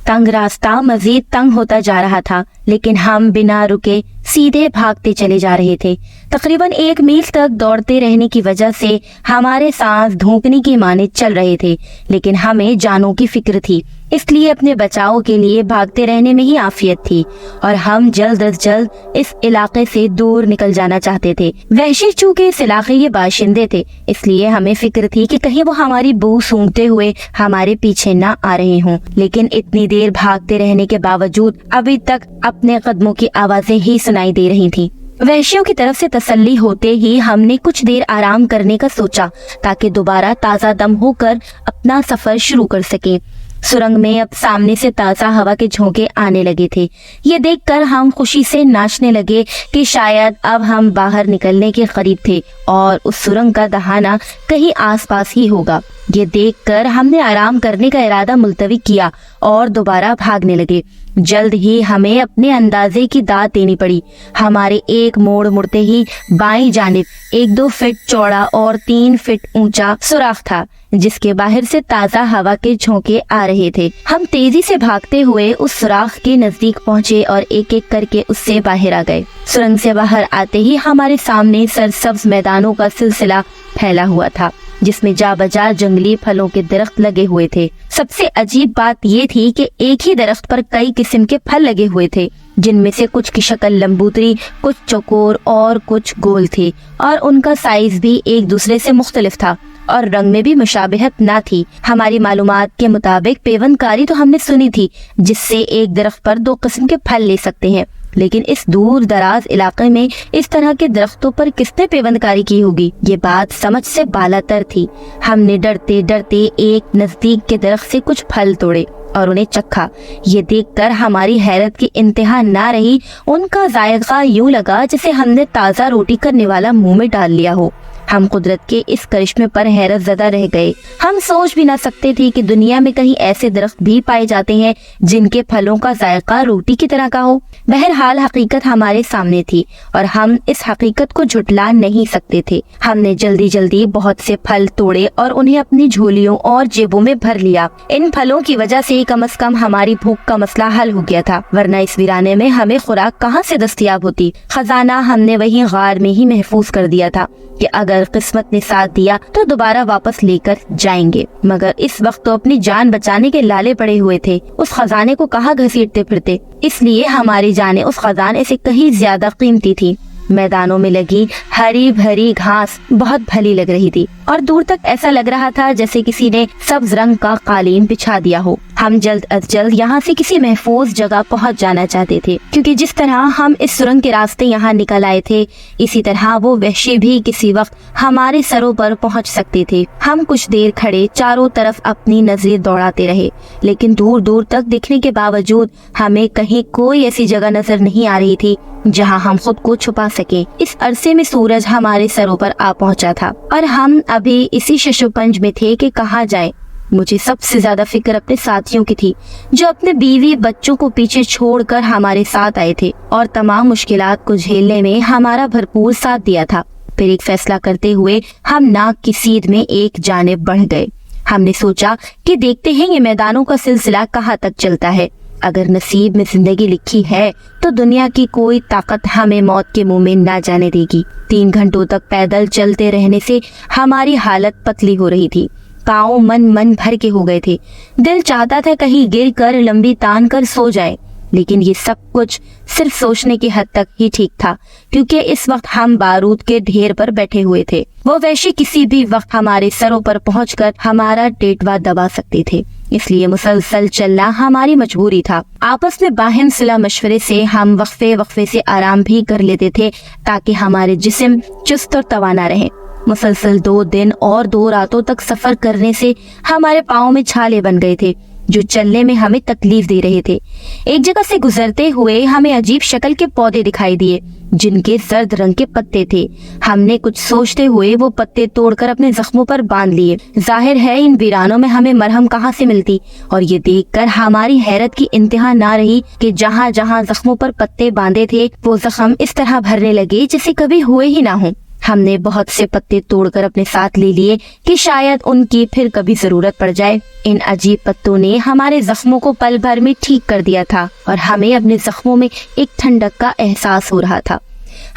तंग रास्ता मजीद तंग होता जा रहा था, लेकिन हम बिना रुके सीधे भागते चले जा रहे थे। तकरीबन 1 मील तक दौड़ते रहने की वजह से हमारे सांस धूकने की माने चल रहे थे, लेकिन हमें जानों की फिक्र थी, इसलिए अपने बचाव के लिए भागते रहने में ही आफियत थी और हम जल्द अज जल्द इस इलाके से दूर निकल जाना चाहते थे। वहशी चूंकि इस इलाके के बाशिंदे थे, इसलिए हमें फिक्र थी कि कहीं वो हमारी बू सूंघते हुए हमारे पीछे ना आ रहे हों। लेकिन इतनी देर भागते रहने के बावजूद अभी तक अपने कदमों की आवाजें ही सुनाई दे रही थीं। वहशियों की तरफ से तसल्ली होते ही हमने कुछ देर आराम करने का सोचा ताकि दोबारा ताज़ा दम होकर अपना सफर शुरू कर सकें। सुरंग में अब सामने से ताज़ा हवा के झोंके आने लगे थे। ये देखकर हम खुशी से नाचने लगे कि शायद अब हम बाहर निकलने के करीब थे और उस सुरंग का दहाना कहीं आसपास ही होगा। ये देखकर हमने आराम करने का इरादा मुलतवी किया और दोबारा भागने लगे। जल्द ही हमें अपने अंदाजे की दाद देनी पड़ी। हमारे एक मोड़ मुड़ते ही बाईं जानिब 1-2 फीट चौड़ा और 3 फीट ऊंचा सुराख था, जिसके बाहर से ताज़ा हवा के झोंके आ रहे थे। हम तेजी से भागते हुए उस सुराख के नजदीक पहुंचे और एक एक करके उससे बाहर आ गए। सुरंग से बाहर आते ही हमारे सामने सरसब्ज मैदानों का सिलसिला फैला हुआ था, जिसमें जा बजा जंगली फलों के दरख्त लगे हुए थे। सबसे अजीब बात ये थी कि एक ही दरख्त पर कई किस्म के फल लगे हुए थे, जिनमें से कुछ की शक्ल लंबूतरी, कुछ चौकोर और कुछ गोल थे और उनका साइज भी एक दूसरे से मुख्तलिफ था और रंग में भी मुशाबिहत ना थी। हमारी मालूमात के मुताबिक पेवनकारी तो हमने सुनी थी, जिससे एक दरख्त पर 2 किस्म के फल ले सकते हैं, लेकिन इस दूर दराज इलाके में इस तरह के दरख्तों पर किसने पेवंदकारी की होगी, ये बात समझ से बालातर थी। हमने डरते डरते एक नजदीक के दरख्त से कुछ फल तोड़े और उन्हें चखा। ये देखकर हमारी हैरत की इंतहा ना रही। उनका जायका यूं लगा जैसे हमने ताज़ा रोटी करने वाला मुंह में डाल लिया हो। हम कुदरत के इस करिश्मे पर हैरत ज़दा रह गए। हम सोच भी ना सकते थे कि दुनिया में कहीं ऐसे दरख्त भी पाए जाते हैं जिनके फलों का जायका रोटी की तरह का हो। बहरहाल हकीकत हमारे सामने थी और हम इस हकीकत को झुटला नहीं सकते थे। हमने जल्दी जल्दी बहुत से फल तोड़े और उन्हें अपनी झोलियों और जेबों में भर लिया। इन फलों की वजह से कम से कम हमारी भूख का मसला हल हो गया था, वरना इस वीराने में हमें खुराक कहाँ से दस्तयाब होती। खजाना हमने वहीं गार में ही महफूज कर दिया था कि अगर किस्मत ने साथ दिया तो दोबारा वापस लेकर जाएंगे, मगर इस वक्त तो अपनी जान बचाने के लाले पड़े हुए थे। उस खजाने को कहाँ घसीटते फिरते, इसलिए हमारी जानें उस खजाने से कहीं ज्यादा कीमती थी। मैदानों में लगी हरी भरी घास बहुत भली लग रही थी और दूर तक ऐसा लग रहा था जैसे किसी ने सब्ज रंग का कालीन बिछा दिया हो। हम जल्द अज जल्द यहाँ से किसी महफूज जगह पहुँच जाना चाहते थे, क्योंकि जिस तरह हम इस सुरंग के रास्ते यहाँ निकल आए थे, इसी तरह वो वहशी भी किसी वक्त हमारे सरों पर पहुँच सकते थे। हम कुछ देर खड़े चारों तरफ अपनी नजरें दौड़ाते रहे, लेकिन दूर दूर तक दिखने के बावजूद हमें कहीं कोई ऐसी जगह नजर नहीं आ रही थी जहाँ हम खुद को छुपा सके। इस अरसे में सूरज हमारे सरों पर आ पहुँचा था और हम अभी इसी शशुपंज में थे कि कहाँ जाएं। मुझे सबसे ज्यादा फिक्र अपने साथियों की थी, जो अपने बीवी बच्चों को पीछे छोड़कर हमारे साथ आए थे और तमाम मुश्किलात को झेलने में हमारा भरपूर साथ दिया था। फिर एक फैसला करते हुए हम नाक की सीध में एक जानिब बढ़ गए। हमने सोचा कि देखते हैं ये मैदानों का सिलसिला कहाँ तक चलता है। अगर नसीब में जिंदगी लिखी है तो दुनिया की कोई ताकत हमें मौत के मुंह में ना जाने देगी। 3 घंटों तक पैदल चलते रहने से हमारी हालत पतली हो रही थी। पाँव मन भर के हो गए थे। दिल चाहता था कहीं गिर कर लंबी तान कर सो जाए, लेकिन ये सब कुछ सिर्फ सोचने की हद तक ही ठीक था, क्योंकि इस वक्त हम बारूद के ढेर पर बैठे हुए थे। वो वैसे किसी भी वक्त हमारे सरों पर पहुंचकर हमारा टेटवा दबा सकते थे, इसलिए मुसलसल चलना हमारी मजबूरी था। आपस में बाहिम सिला मशवरे से हम वक्फे से आराम भी कर लेते थे ताकि हमारे जिस्म चुस्त और तवाना रहे। मुसलसल 2 दिन और 2 रातों तक सफर करने से हमारे पाँव में छाले बन गए थे, जो चलने में हमें तकलीफ दे रहे थे। एक जगह से गुजरते हुए हमें अजीब शक्ल के पौधे दिखाई दिए, जिनके जर्द रंग के पत्ते थे। हमने कुछ सोचते हुए वो पत्ते तोड़कर अपने जख्मों पर बांध लिए। जाहिर है इन वीरानों में हमें मरहम कहाँ से मिलती, और ये देखकर हमारी हैरत की इंतहा ना रही कि जहाँ जहाँ जख्मों पर पत्ते बांधे थे वो जख्म इस तरह भरने लगे जैसे कभी हुए ही ना हो। ہم نے بہت سے پتے توڑ کر اپنے ساتھ لے لیے کہ شاید ان کی پھر کبھی ضرورت پڑ جائے۔ ان عجیب پتوں نے ہمارے زخموں کو پل بھر میں ٹھیک کر دیا تھا اور ہمیں اپنے زخموں میں ایک ٹھنڈک کا احساس ہو رہا تھا۔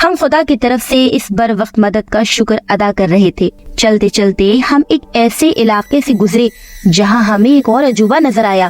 ہم خدا کی طرف سے اس بر وقت مدد کا شکر ادا کر رہے تھے۔ چلتے چلتے ہم ایک ایسے علاقے سے گزرے جہاں ہمیں ایک اور عجوبہ نظر آیا۔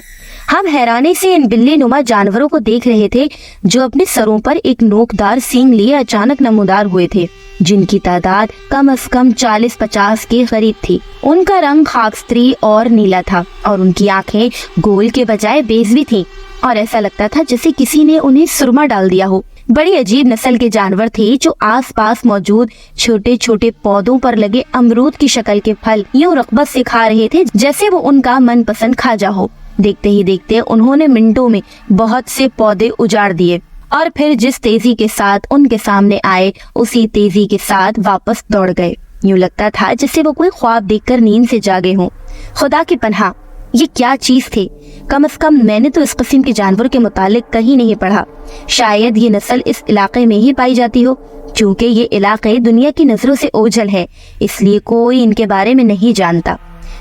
ہم حیرانی سے ان بلی نما جانوروں کو دیکھ رہے تھے جو اپنے سروں پر ایک نوکدار سینگ لیے اچانک نمودار ہوئے تھے، جن کی تعداد کم از کم 40-50 کے قریب تھی۔ ان کا رنگ خاکستری اور نیلا تھا اور ان کی آنکھیں گول کے بجائے بیضوی تھیں اور ایسا لگتا تھا جیسے کسی نے انہیں سرما ڈال دیا ہو۔ بڑی عجیب نسل کے جانور تھے جو آس پاس موجود چھوٹے چھوٹے پودوں پر لگے امرود کی شکل کے پھل یوں رغبت سے کھا رہے تھے جیسے وہ ان کا من پسند کھاجا ہو۔ دیکھتے ہی دیکھتے انہوں نے منٹوں میں بہت سے پودے اجاڑ دیے اور پھر جس تیزی کے ساتھ ان کے سامنے آئے اسی تیزی کے ساتھ واپس دوڑ گئے۔ یوں لگتا تھا جیسے وہ کوئی خواب دیکھ کر نیند سے جاگے ہوں۔ خدا کی پناہ، یہ کیا چیز تھے؟ کم از کم میں نے تو اس قسم کے جانور کے متعلق کہیں نہیں پڑھا۔ شاید یہ نسل اس علاقے میں ہی پائی جاتی ہو، چونکہ یہ علاقے دنیا کی نظروں سے اوجھل ہے، اس لیے کوئی ان کے بارے میں نہیں جانتا۔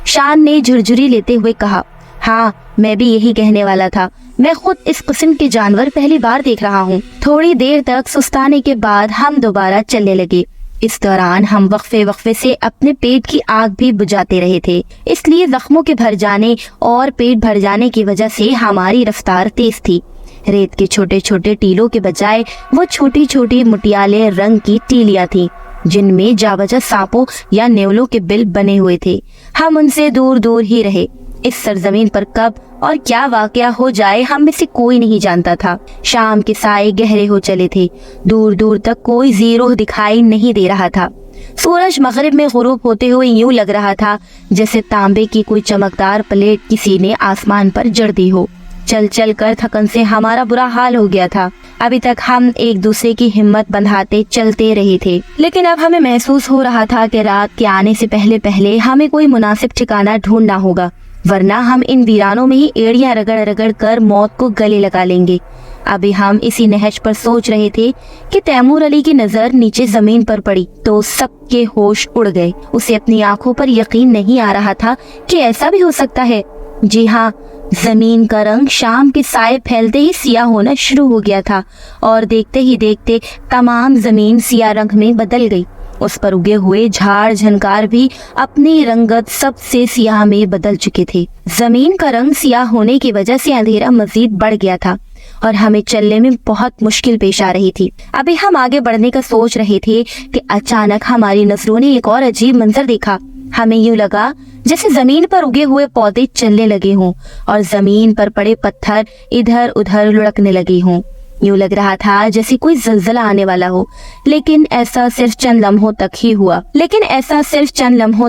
شان نے جھرجھری لیتے ہوئے کہا، ہاں میں بھی یہی کہنے والا تھا، میں خود اس قسم کے جانور پہلی بار دیکھ رہا ہوں۔ تھوڑی دیر تک سستانے کے بعد ہم دوبارہ چلنے لگے۔ اس دوران ہم وقفے سے اپنے پیٹ کی آگ بھی بجھاتے رہے تھے، اس لیے زخموں کے بھر جانے اور پیٹ بھر جانے کی وجہ سے ہماری رفتار تیز تھی۔ ریت کے چھوٹے چھوٹے ٹیلوں کے بجائے وہ چھوٹی چھوٹی مٹیالے رنگ کی ٹیلیاں تھیں جن میں جا بجا سانپوں یا نیولوں کے بل بنے ہوئے تھے۔ ہم ان سے دور دور ہی رہے۔ اس سرزمین پر کب اور کیا واقعہ ہو جائے ہم میں سے کوئی نہیں جانتا تھا۔ شام کے سائے گہرے ہو چلے تھے، دور دور تک کوئی زیرو دکھائی نہیں دے رہا تھا۔ سورج مغرب میں غروب ہوتے ہوئے یوں لگ رہا تھا جیسے تانبے کی کوئی چمکدار پلیٹ کسی نے آسمان پر جڑ دی ہو۔ چل چل کر تھکن سے ہمارا برا حال ہو گیا تھا۔ ابھی تک ہم ایک دوسرے کی ہمت بندھاتے چلتے رہے تھے، لیکن اب ہمیں محسوس ہو رہا تھا کہ رات کے آنے سے پہلے ہمیں کوئی مناسب ٹھکانہ ڈھونڈنا ہوگا، ورنہ ہم ان ویرانوں میں ہی ایڑیاں رگڑ رگڑ کر موت کو گلے لگا لیں گے۔ ابھی ہم اسی نہج پر سوچ رہے تھے کہ تیمور علی کی نظر نیچے زمین پر پڑی تو سب کے ہوش اڑ گئے۔ اسے اپنی آنکھوں پر یقین نہیں آ رہا تھا کہ ایسا بھی ہو سکتا ہے۔ جی ہاں، زمین کا رنگ شام کے سائے پھیلتے ہی سیاہ ہونا شروع ہو گیا تھا اور دیکھتے ہی دیکھتے تمام زمین سیاہ رنگ میں بدل گئی۔ اس پر اگے ہوئے جھاڑ جھنکار بھی اپنی رنگت سب سے سیاہ میں بدل چکے تھے۔ زمین کا رنگ سیاہ ہونے کی وجہ سے اندھیرا مزید بڑھ گیا تھا اور ہمیں چلنے میں بہت مشکل پیش آ رہی تھی۔ ابھی ہم آگے بڑھنے کا سوچ رہے تھے کہ اچانک ہماری نظروں نے ایک اور عجیب منظر دیکھا۔ ہمیں یوں لگا جیسے زمین پر اگے ہوئے پودے چلنے لگے ہوں اور زمین پر پڑے پتھر ادھر ادھر لڑکنے لگے ہوں۔ یوں لگ رہا تھا جیسے کوئی زلزلہ آنے والا ہو، لیکن ایسا صرف چند لمحوں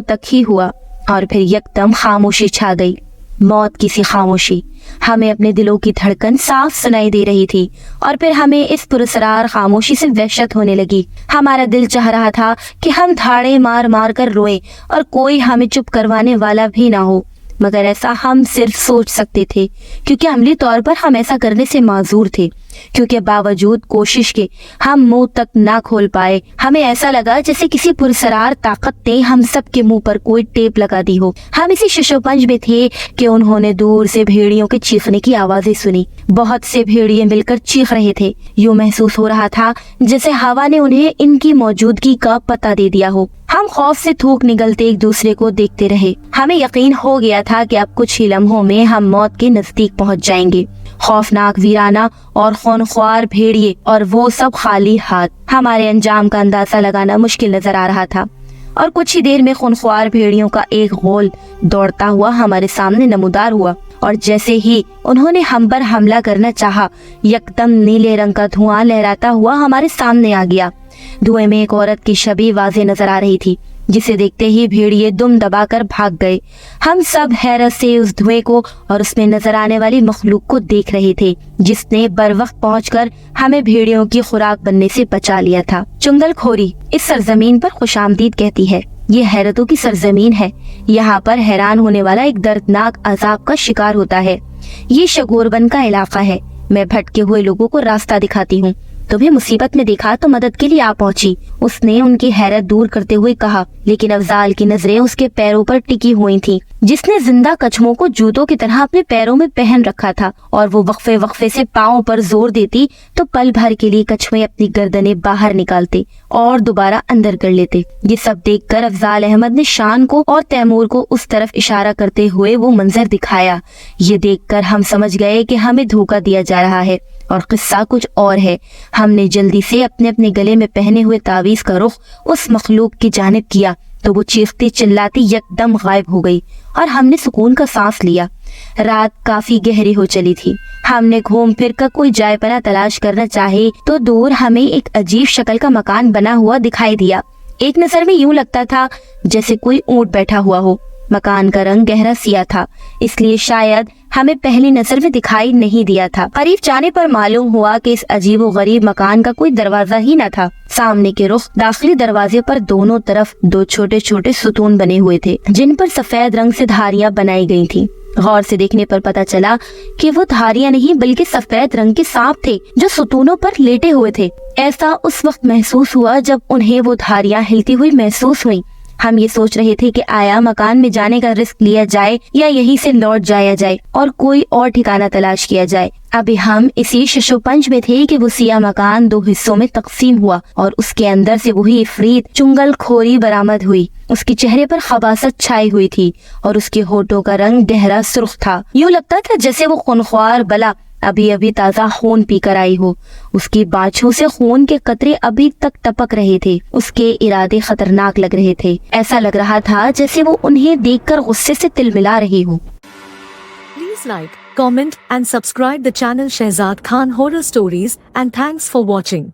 تک ہی ہوا اور پھر یکدم خاموشی چھا گئی، موت کی سی خاموشی۔ ہمیں اپنے دلوں کی دھڑکن صاف سنائی دے رہی تھی اور پھر ہمیں اس پراسرار خاموشی سے وحشت ہونے لگی۔ ہمارا دل چاہ رہا تھا کہ ہم دھاڑے مار مار کر روئیں اور کوئی ہمیں چپ کروانے والا بھی نہ ہو، مگر ایسا ہم صرف سوچ سکتے تھے کیونکہ عملی طور پر ہم ایسا کرنے سے معذور تھے، کیونکہ باوجود کوشش کے ہم منہ تک نہ کھول پائے۔ ہمیں ایسا لگا جیسے کسی پرسرار طاقت نے ہم سب کے منہ پر کوئی ٹیپ لگا دی ہو۔ ہم اسی ششوپنج میں تھے کہ انہوں نے دور سے بھیڑیوں کے چیخنے کی آوازیں سنی۔ بہت سے بھیڑیے مل کر چیخ رہے تھے، یوں محسوس ہو رہا تھا جیسے ہوا نے انہیں ان کی موجودگی کا پتہ دے دیا ہو۔ ہم خوف سے تھوک نگلتے ایک دوسرے کو دیکھتے رہے۔ ہمیں یقین ہو گیا تھا کہ اب کچھ ہی لمحوں میں ہم موت کے نزدیک پہنچ جائیں گے۔ خوفناک ویرانہ اور خونخوار بھیڑیے اور وہ سب خالی ہاتھ۔ ہمارے انجام کا اندازہ لگانا مشکل نظر آ رہا تھا اور کچھ ہی دیر میں خونخوار بھیڑیوں کا ایک غول دوڑتا ہوا ہمارے سامنے نمودار ہوا اور جیسے ہی انہوں نے ہم پر حملہ کرنا چاہا، یکدم نیلے رنگ کا دھواں لہراتا ہوا ہمارے سامنے آ گیا۔ دھوئے میں ایک عورت کی شبیہ واضح نظر آ رہی تھی، جسے دیکھتے ہی بھیڑیے دم دبا کر بھاگ گئے۔ ہم سب حیرت سے اس دھوئے کو اور اس میں نظر آنے والی مخلوق کو دیکھ رہے تھے جس نے بر وقت پہنچ کر ہمیں بھیڑیوں کی خوراک بننے سے بچا لیا تھا۔ چنگل کھوری اس سرزمین پر خوش آمدید کہتی ہے۔ یہ حیرتوں کی سرزمین ہے۔ یہاں پر حیران ہونے والا ایک دردناک عذاب کا شکار ہوتا ہے۔ یہ شگوربن کا علاقہ ہے۔ میں بھٹکے ہوئے لوگوں کو راستہ دکھاتی ہوں तुम्हें मुसीबत में देखा तो मदद के लिए आ पहुंची, उसने उनकी हैरत दूर करते हुए कहा। लेकिन अफजाल की नजरें उसके पैरों पर टिकी हुई थीं, जिसने जिंदा कछुओं को जूतों की तरह अपने पैरों में पहन रखा था, और वो वक्फे वक्फे से पाँव पर जोर देती तो पल भर के लिए कछुए अपनी गर्दनें बाहर निकालते और दोबारा अंदर कर लेते। ये सब देखकर अफजाल अहमद ने शान को और तैमूर को उस तरफ इशारा करते हुए वो मंजर दिखाया। ये देखकर हम समझ गए कि हमें धोखा दिया जा रहा है और किस्सा कुछ और है। हमने जल्दी से अपने अपने गले में पहने हुए तावीज का रुख उस मखलूक की जानिब किया तो वो चीखती चिल्लाती यकदम गायब हो गई और हमने सुकून का सांस लिया। रात काफी गहरी हो चली थी। हमने घूम फिर कर कोई जायपना तलाश करना चाहे तो दूर हमें एक अजीब शक्ल का मकान बना हुआ दिखाई दिया। एक नजर में यूं लगता था जैसे कोई ऊंट बैठा हुआ हो। मकान का रंग गहरा सिया था, इसलिए शायद हमें पहली नजर में दिखाई नहीं दिया था। करीब जाने पर मालूम हुआ कि इस अजीब व गरीब मकान का कोई दरवाजा ही न था। सामने के रुख दाखिली दरवाजे पर दोनों तरफ दो छोटे छोटे सुतून बने हुए थे, जिन पर सफेद रंग से धारियां बनाई गई थीं। गौर से देखने पर पता चला कि वो धारियां नहीं बल्कि सफेद रंग के सांप थे जो सुतूनों पर लेटे हुए थे। ऐसा उस वक्त महसूस हुआ जब उन्हें वो धारियां हिलती हुई महसूस हुई। हम ये सोच रहे थे कि आया मकान में जाने का रिस्क लिया जाए या यहीं से लौट जाया जाए और कोई और ठिकाना तलाश किया जाए। अभी हम इसी शशोपंज में थे कि वो सिया मकान दो हिस्सों में तकसीम हुआ और उसके अंदर से वही इफरीत चुंगल खोरी बरामद हुई। उसके चेहरे पर खबासत छाई हुई थी और उसके होठों का रंग गहरा सुर्ख था। यूं लगता था जैसे वो खूनख्वार बला अभी अभी ताजा खून पीकर आई हो। उसकी बाछों से खून के कतरे अभी तक टपक रहे थे। उसके इरादे खतरनाक लग रहे थे। ऐसा लग रहा था जैसे वो उन्हें देखकर गुस्से से तिलमिला रही हो। Please like, comment and subscribe the channel Shehzad Khan Horror Stories, and thanks for watching.